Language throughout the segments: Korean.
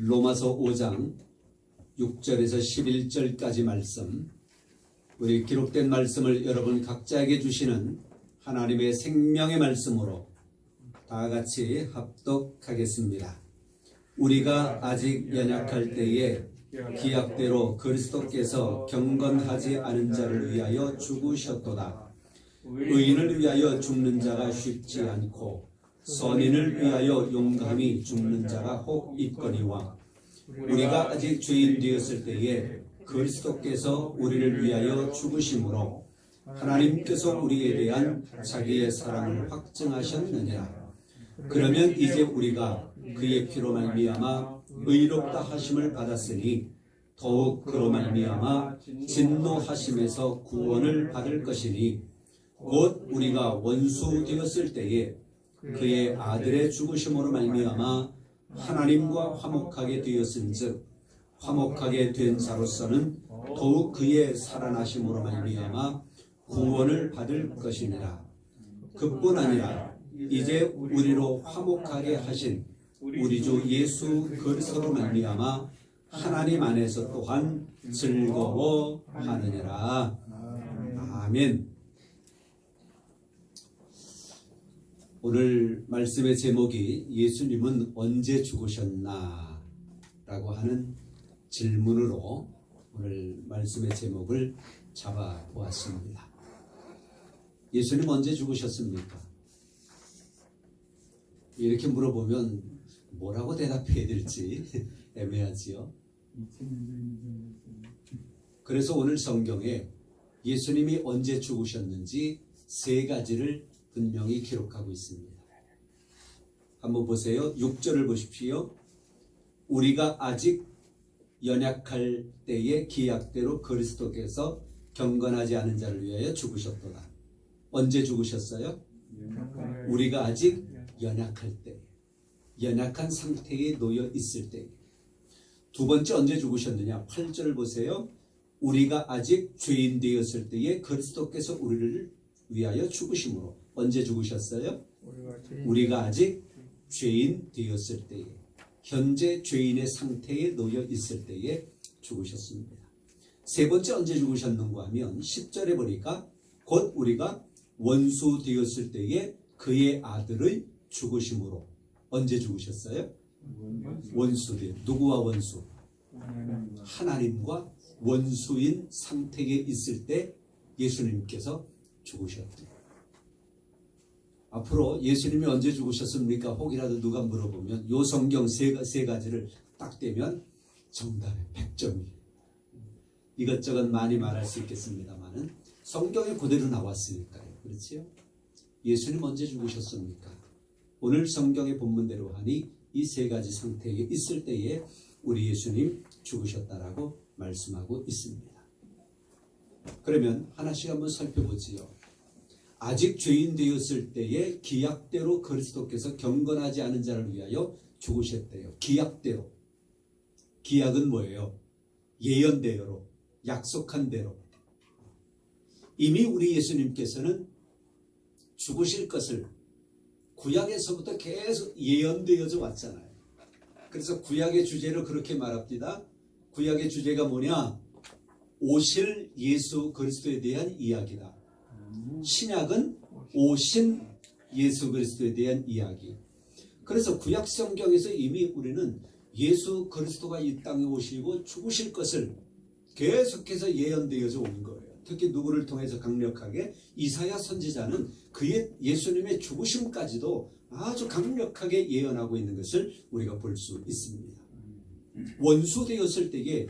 로마서 5장 6절에서 11절까지 말씀, 우리 기록된 말씀을 여러분 각자에게 주시는 하나님의 생명의 말씀으로 다 같이 합독하겠습니다. 우리가 아직 연약할 때에 기약대로 그리스도께서 경건하지 않은 자를 위하여 죽으셨도다. 의인을 위하여 죽는 자가 쉽지 않고 선인을 위하여 용감히 죽는 자가 혹 있거니와 우리가 아직 죄인 되었을 때에 그리스도께서 우리를 위하여 죽으심으로 하나님께서 우리에 대한 자기의 사랑을 확증하셨느니라. 그러면 이제 우리가 그의 피로 말미암아 의롭다 하심을 받았으니 더욱 그로 말미암아 진노하심에서 구원을 받을 것이니 곧 우리가 원수 되었을 때에 그의 아들의 죽으심으로 말미암아 하나님과 화목하게 되었은즉 화목하게 된 자로서는 더욱 그의 살아나심으로 말미암아 구원을 받을 것이니라. 그뿐 아니라 이제 우리로 화목하게 하신 우리 주 예수 그리스도로 말미암아 하나님 안에서 또한 즐거워하느니라. 아멘. 오늘 말씀의 제목이 예수님은 언제 죽으셨나? 라고 하는 질문으로 오늘 말씀의 제목을 잡아보았습니다. 예수님 언제 죽으셨습니까? 이렇게 물어보면 뭐라고 대답해야 될지 애매하지요. 그래서 오늘 성경에 예수님이 언제 죽으셨는지 세 가지를 분명히 기록하고 있습니다. 한번 보세요. 6절을 보십시오. 우리가 아직 연약할 때에 기약대로 그리스도께서 경건하지 않은 자를 위하여 죽으셨도다. 언제 죽으셨어요? 우리가 아직 연약할 때, 연약한 상태에 놓여 있을 때. 두 번째 언제 죽으셨느냐? 8절을 보세요. 우리가 아직 죄인 되었을 때에 그리스도께서 우리를 위하여 죽으심으로. 언제 죽으셨어요? 우리가 아직 죄인 되었을 때에, 현재 죄인의 상태에 놓여 있을 때에 죽으셨습니다. 세 번째 언제 죽으셨는가 하면 10절에 보니까 곧 우리가 원수 되었을 때에 그의 아들의 죽으심으로. 언제 죽으셨어요? 원수 되. 누구와 원수? 하나님과 원수인 상태에 있을 때 예수님께서 죽으셨대요. 앞으로 예수님이 언제 죽으셨습니까? 혹이라도 누가 물어보면 요 성경 세 가지를 딱 떼면 정답이 100점이에요. 이것저것 많이 말할 수 있겠습니다만은 성경에 그대로 나왔으니까요. 그렇지요? 예수님 언제 죽으셨습니까? 오늘 성경의 본문대로 하니 이 세 가지 상태에 있을 때에 우리 예수님 죽으셨다라고 말씀하고 있습니다. 그러면 하나씩 한번 살펴보지요. 아직 죄인 되었을 때에 기약대로 그리스도께서 경건하지 않은 자를 위하여 죽으셨대요. 기약대로. 기약은 뭐예요? 예언대로, 약속한 대로. 이미 우리 예수님께서는 죽으실 것을 구약에서부터 계속 예언되어져 왔잖아요. 그래서 구약의 주제로 그렇게 말합니다. 구약의 주제가 뭐냐? 오실 예수 그리스도에 대한 이야기다. 신약은 오신 예수 그리스도에 대한 이야기. 그래서 구약 성경에서 이미 우리는 예수 그리스도가 이 땅에 오시고 죽으실 것을 계속해서 예언되어져 온 거예요. 특히 누구를 통해서 강력하게? 이사야 선지자는 그의 예수님의 죽으심까지도 아주 강력하게 예언하고 있는 것을 우리가 볼 수 있습니다. 원수 되었을 때에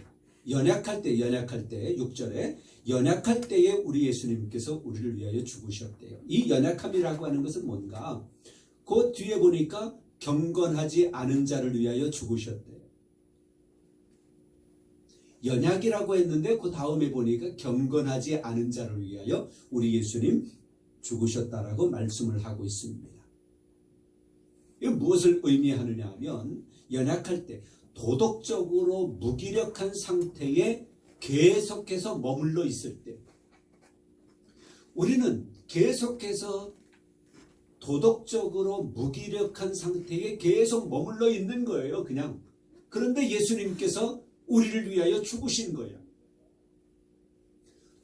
연약할 때 6절에 연약할 때에 우리 예수님께서 우리를 위하여 죽으셨대요. 이 연약함이라고 하는 것은 뭔가? 그 뒤에 보니까 경건하지 않은 자를 위하여 죽으셨대요. 연약이라고 했는데 그 다음에 보니까 경건하지 않은 자를 위하여 우리 예수님 죽으셨다라고 말씀을 하고 있습니다. 이게 무엇을 의미하느냐 하면 연약할 때 도덕적으로 무기력한 상태에 계속해서 머물러 있을 때 우리는 계속해서 도덕적으로 무기력한 상태에 계속 머물러 있는 거예요. 그냥 그런데 예수님께서 우리를 위하여 죽으신 거예요.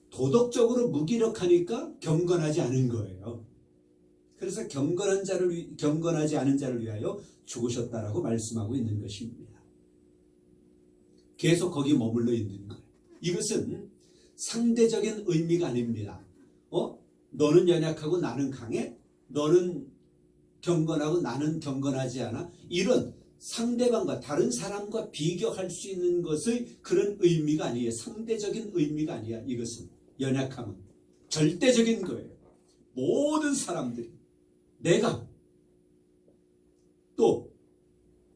도덕적으로 무기력하니까 경건하지 않은 거예요. 그래서 경건하지 않은 자를 위하여 죽으셨다라고 말씀하고 있는 것입니다. 계속 거기 머물러 있는 거예요. 이것은 상대적인 의미가 아닙니다. 너는 연약하고 나는 강해? 너는 경건하고 나는 경건하지 않아? 이런 상대방과 다른 사람과 비교할 수 있는 것의 그런 의미가 아니에요. 상대적인 의미가 아니야. 이것은 연약함은 절대적인 거예요. 모든 사람들이 내가 또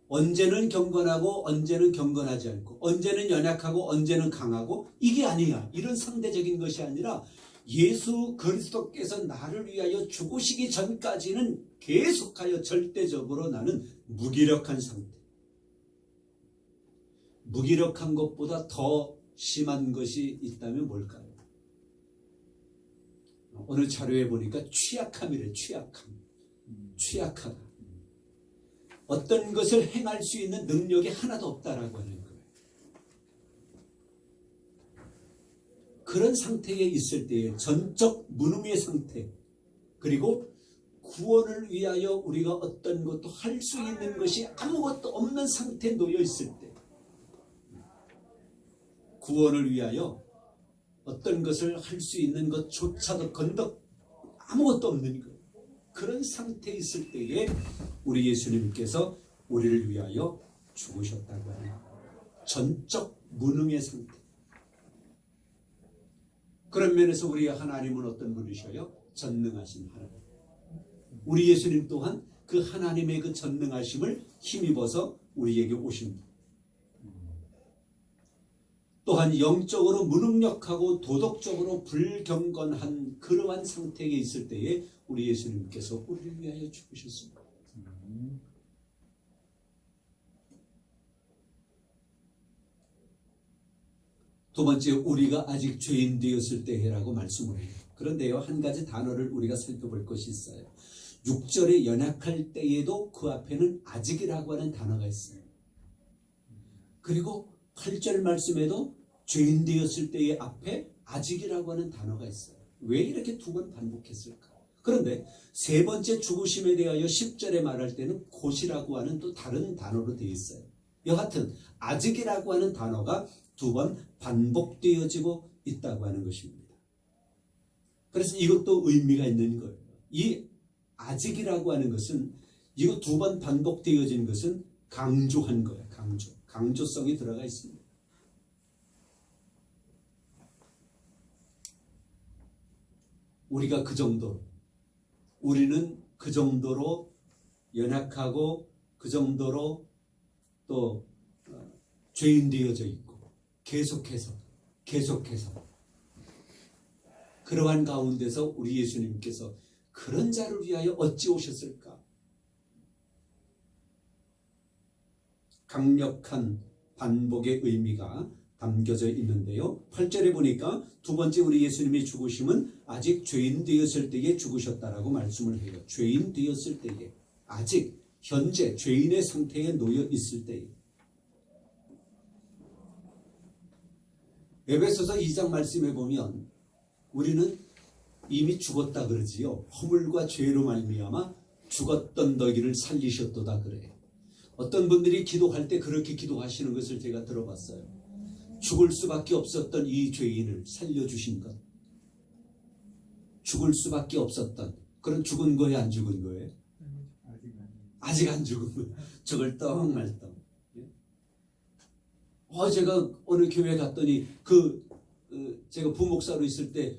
언제는 경건하고 언제는 경건하지 않고 언제는 연약하고 언제는 강하고 이게 아니야. 이런 상대적인 것이 아니라 예수 그리스도께서 나를 위하여 죽으시기 전까지는 계속하여 절대적으로 나는 무기력한 상태. 무기력한 것보다 더 심한 것이 있다면 뭘까요? 오늘 자료에 보니까 취약함이래. 취약하다. 어떤 것을 행할 수 있는 능력이 하나도 없다라고 하는 거예요. 그런 상태에 있을 때에 전적 무능의 상태, 그리고 구원을 위하여 우리가 어떤 것도 할 수 있는 것이 아무것도 없는 상태에 놓여 있을 때, 구원을 위하여 어떤 것을 할 수 있는 것조차도 건덕 아무것도 없는 것, 그런 상태에 있을 때에 우리 예수님께서 우리를 위하여 죽으셨다고 하는 전적 무능의 상태. 그런 면에서 우리 하나님은 어떤 분이셔요? 전능하신 하나님. 우리 예수님 또한 그 하나님의 그 전능하심을 힘입어서 우리에게 오신 분. 또한 영적으로 무능력하고 도덕적으로 불경건한 그러한 상태에 있을 때에 우리 예수님께서 우리를 위하여 죽으셨습니다. 두 번째, 우리가 아직 죄인 되었을 때라고 말씀을 해요. 그런데요, 한 가지 단어를 우리가 살펴볼 것이 있어요. 6절에 연약할 때에도 그 앞에는 아직이라고 하는 단어가 있어요. 그리고 8절 말씀에도 죄인 되었을 때의 앞에 아직이라고 하는 단어가 있어요. 왜 이렇게 두 번 반복했을까? 그런데 세 번째 죽으심에 대하여 10절에 말할 때는 곧이라고 하는 또 다른 단어로 되어 있어요. 여하튼 아직이라고 하는 단어가 두 번 반복되어지고 있다고 하는 것입니다. 그래서 이것도 의미가 있는 거예요. 이 아직이라고 하는 것은 이거 두 번 반복되어진 것은 강조한 거예요. 강조성이 들어가 있습니다. 우리가 그 정도로, 우리는 그 정도로 연약하고 그 정도로 또 죄인 되어져 있고 계속해서 그러한 가운데서 우리 예수님께서 그런 자를 위하여 어찌 오셨을까? 강력한 반복의 의미가 담겨져 있는데요. 8절에 보니까 두 번째 우리 예수님의 죽으심은 아직 죄인 되었을 때에 죽으셨다라고 말씀을 해요. 죄인 되었을 때에, 아직 현재 죄인의 상태에 놓여 있을 때에. 에베소서 2장 말씀에 보면 우리는 이미 죽었다 그러지요. 허물과 죄로 말미암아 죽었던 너희를 살리셨도다 그래요. 어떤 분들이 기도할 때 그렇게 기도하시는 것을 제가 들어봤어요. 죽을 수밖에 없었던 이 죄인을 살려주신 것. 죽을 수밖에 없었던, 그런 죽은 거예요, 안 죽은 거예요? 아직 안 죽은 거예요. 저걸 떡말떡. 제가 어느 교회 갔더니 제가 부목사로 있을 때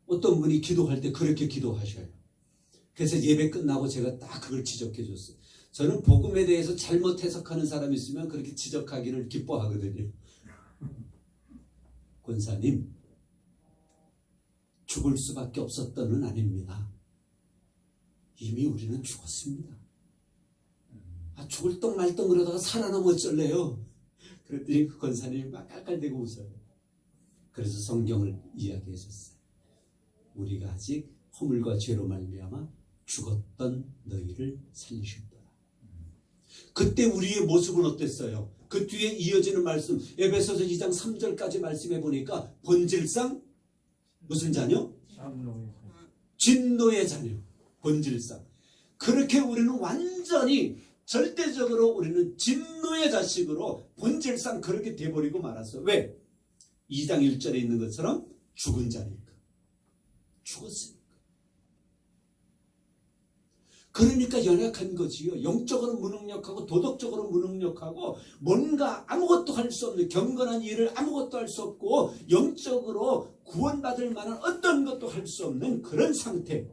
어떤 분이 기도할 때 그렇게 기도하셔요. 그래서 예배 끝나고 제가 딱 그걸 지적해 줬어요. 저는 복음에 대해서 잘못 해석하는 사람이 있으면 그렇게 지적하기를 기뻐하거든요. 권사님, 죽을 수밖에 없었던은 아닙니다. 이미 우리는 죽었습니다. 죽을 똥 말똥 그러다가 살아나면 어쩔래요? 그랬더니 그 권사님이 막 깔깔대고 웃어요. 그래서 성경을 이야기해 줬어요. 우리가 아직 허물과 죄로 말미암아 죽었던 너희를 살리셨더라. 그때 우리의 모습은 어땠어요? 그 뒤에 이어지는 말씀 에베소서 2장 3절까지 말씀해 보니까 본질상 무슨 자녀? 진노의 자녀. 본질상. 그렇게 우리는 완전히 절대적으로 우리는 진노의 자식으로 본질상 그렇게 돼버리고 말았어. 왜? 2장 1절에 있는 것처럼 죽은 자니까. 죽었으니까. 그러니까 연약한 거지요. 영적으로 무능력하고 도덕적으로 무능력하고 뭔가 아무것도 할 수 없는 경건한 일을 아무것도 할 수 없고 영적으로 구원받을 만한 어떤 것도 할 수 없는 그런 상태.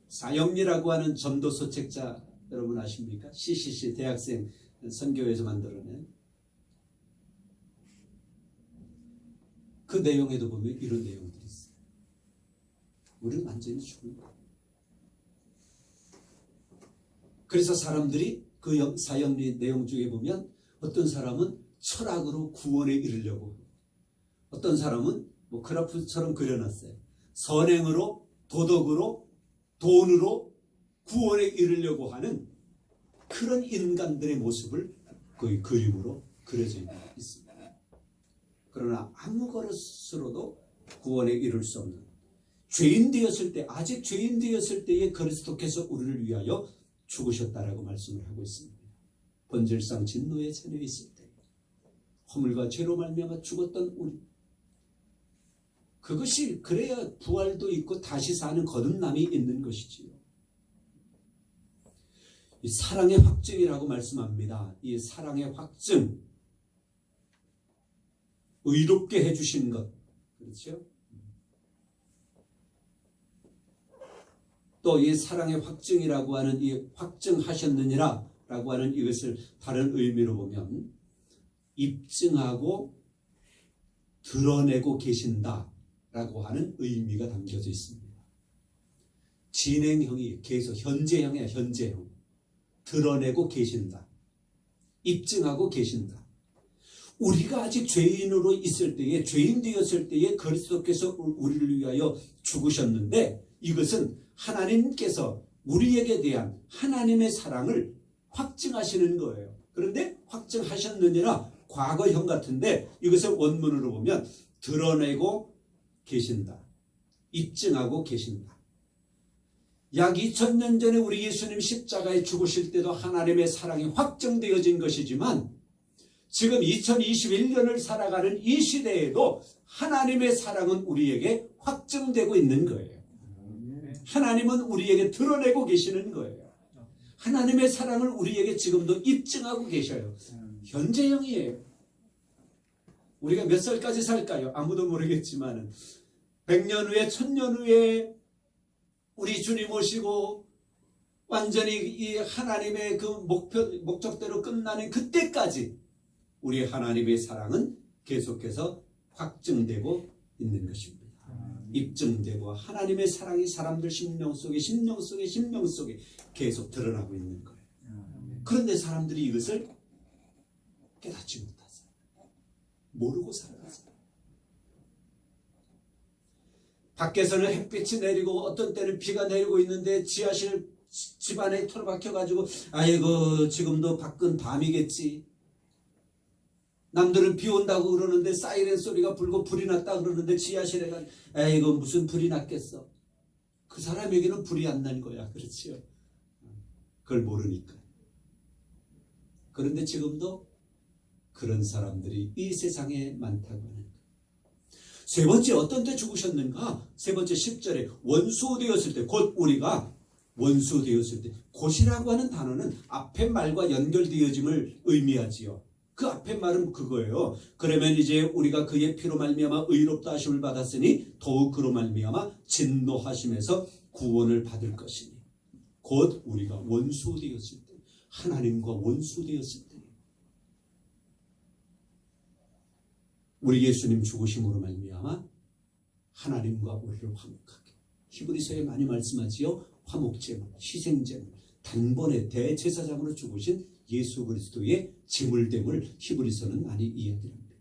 사형리라고 하는 전도서 책자 여러분 아십니까? CCC 대학생 선교회에서 만들어낸 그 내용에도 보면 이런 내용들이 있어요. 우리는 완전히 죽은 거예요. 그래서 사람들이 그 사형리 내용 중에 보면 어떤 사람은 철학으로 구원에 이르려고, 어떤 사람은 뭐 그래프처럼 그려놨어요. 선행으로, 도덕으로, 돈으로 구원에 이르려고 하는 그런 인간들의 모습을 거의 그림으로 그려져 있습니다. 그러나 아무 것으로도 구원에 이를 수 없는 죄인 되었을 때, 아직 죄인 되었을 때에 그리스도께서 우리를 위하여 죽으셨다라고 말씀을 하고 있습니다. 본질상 진노의 자녀에 있을 때 허물과 죄로 말미암아 죽었던 우리, 그것이 그래야 부활도 있고 다시 사는 거듭남이 있는 것이지요. 이 사랑의 확증이라고 말씀합니다. 이 사랑의 확증, 의롭게 해주신 것, 그렇죠? 또 이 사랑의 확증이라고 하는 이 확증하셨느니라 라고 하는 이것을 다른 의미로 보면 입증하고 드러내고 계신다 라고 하는 의미가 담겨져 있습니다. 진행형이 계속 현재형이야. 현재형. 드러내고 계신다. 입증하고 계신다. 우리가 아직 죄인으로 있을 때에, 죄인 되었을 때에 그리스도께서 우리를 위하여 죽으셨는데, 이것은 하나님께서 우리에게 대한 하나님의 사랑을 확증하시는 거예요. 그런데 확증하셨느니라 과거형 같은데, 이것을 원문으로 보면 드러내고 계신다. 입증하고 계신다. 약 2000년 전에 우리 예수님 십자가에 죽으실 때도 하나님의 사랑이 확정되어진 것이지만 지금 2021년을 살아가는 이 시대에도 하나님의 사랑은 우리에게 확정되고 있는 거예요. 하나님은 우리에게 드러내고 계시는 거예요. 하나님의 사랑을 우리에게 지금도 입증하고 계셔요. 현재형이에요. 우리가 몇 살까지 살까요? 아무도 모르겠지만 100년 후에 1000년 후에 우리 주님 오시고 완전히 이 하나님의 그 목적대로 끝나는 그때까지 우리 하나님의 사랑은 계속해서 확증되고 있는 것입니다. 입증되고 하나님의 사랑이 사람들 심령 속에 계속 드러나고 있는 거예요. 그런데 사람들이 이것을 깨닫지 못하세요. 모르고 살아가세요. 밖에서는 햇빛이 내리고 어떤 때는 비가 내리고 있는데 지하실 집안에 틀어박혀가지고 아이고 지금도 밖은 밤이겠지. 남들은 비 온다고 그러는데 사이렌 소리가 불고 불이 났다 그러는데 지하실에 가 아이고 무슨 불이 났겠어. 그 사람에게는 불이 안 난 거야. 그렇지요. 그걸 모르니까. 그런데 지금도 그런 사람들이 이 세상에 많다고 하는 거예요. 세 번째 어떤 때 죽으셨는가? 세 번째 10절에 원수 되었을 때, 곧 우리가 원수 되었을 때, 곧이라고 하는 단어는 앞에 말과 연결되어짐을 의미하지요. 그 앞에 말은 그거예요. 그러면 이제 우리가 그의 피로 말미암아 의롭다 하심을 받았으니 더욱 그로 말미암아 진노하심에서 구원을 받을 것이니, 곧 우리가 원수 되었을 때, 하나님과 원수 되었을 때 우리 예수님 죽으심으로 말미암아 하나님과 우리를 화목하게, 히브리서에 많이 말씀하지요. 화목제물, 희생제물, 단번에 대제사장으로 죽으신 예수 그리스도의 제물됨을 히브리서는 많이 이야기합니다.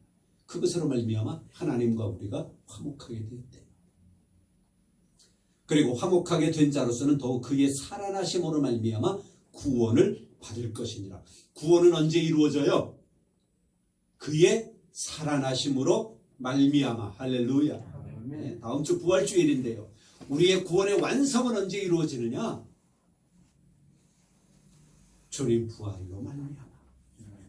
그것으로 말미암아 하나님과 우리가 화목하게 되었대요. 그리고 화목하게 된 자로서는 더욱 그의 살아나심으로 말미암아 구원을 받을 것이니라. 구원은 언제 이루어져요? 그의 살아나심으로 말미암아. 할렐루야. 네, 다음 주 부활주일인데요. 우리의 구원의 완성은 언제 이루어지느냐? 주님 부활로 말미암아.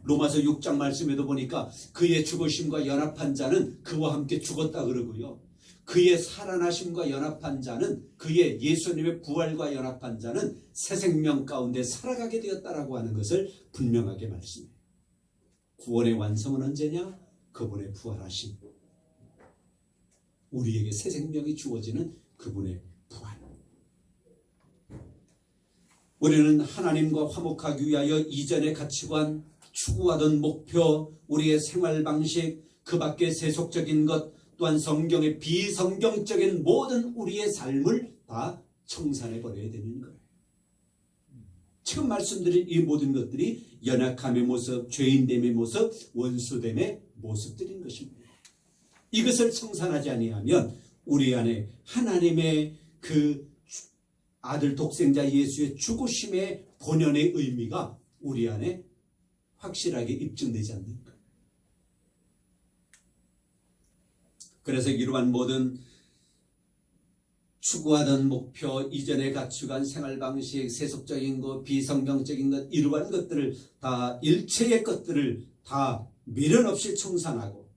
로마서 6장 말씀에도 보니까 그의 죽으심과 연합한 자는 그와 함께 죽었다 그러고요. 그의 살아나심과 연합한 자는, 그의 예수님의 부활과 연합한 자는 새 생명 가운데 살아가게 되었다라고 하는 것을 분명하게 말씀해요. 구원의 완성은 언제냐? 그분의 부활하심. 우리에게 새 생명이 주어지는 그분의 부활. 우리는 하나님과 화목하기 위하여 이전의 가치관, 추구하던 목표, 우리의 생활 방식, 그 밖의 세속적인 것, 또한 성경의 비성경적인 모든 우리의 삶을 다 청산해 버려야 되는 거예요. 지금 말씀드린 이 모든 것들이 연약함의 모습, 죄인됨의 모습, 원수됨의 모습들인 것입니다. 이것을 청산하지 아니하면 우리 안에 하나님의 그 아들 독생자 예수의 죽으심의 본연의 의미가 우리 안에 확실하게 입증되지 않는 거예요. 그래서 이러한 모든 추구하던 목표, 이전의 가치관, 생활 방식, 세속적인 것, 비성경적인 것, 이러한 것들을 다, 일체의 것들을 다 미련 없이 청산하고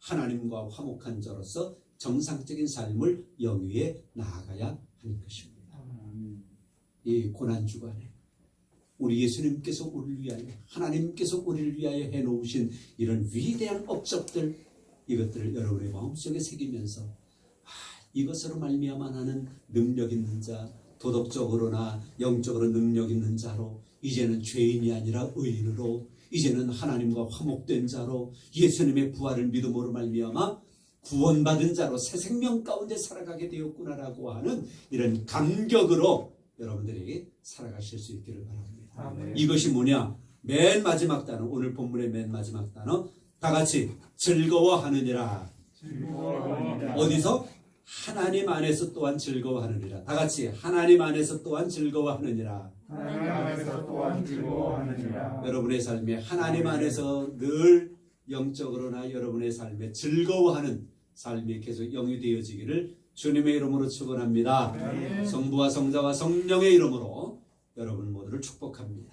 하나님과 화목한 자로서 정상적인 삶을 영위에 나아가야 하는 것입니다. 이 고난 주간에 우리 예수님께서 우리를 위하여, 하나님께서 우리를 위하여 해놓으신 이런 위대한 업적들, 이것들을 여러분의 마음속에 새기면서 이것으로 말미암아 나는 능력 있는 자, 도덕적으로나 영적으로 능력 있는 자로, 이제는 죄인이 아니라 의인으로, 이제는 하나님과 화목된 자로, 예수님의 부활을 믿음으로 말미암아 구원받은 자로 새 생명 가운데 살아가게 되었구나라고 하는 이런 감격으로 여러분들이 살아가실 수 있기를 바랍니다. 아멘. 이것이 뭐냐? 맨 마지막 단어, 오늘 본문의 맨 마지막 단어, 다 같이 즐거워하느니라. 즐거워하느니라. 어디서? 하나님 안에서 또한 즐거워하느니라. 다 같이 하나님 안에서 또한 즐거워하느니라. 하나님 안에서 또한 즐거워하느니라. 여러분의 삶에 하나님 안에서 늘 영적으로나 여러분의 삶에 즐거워하는 삶이 계속 영위되어지기를 주님의 이름으로 축원합니다. 성부와 성자와 성령의 이름으로 여러분 모두를 축복합니다.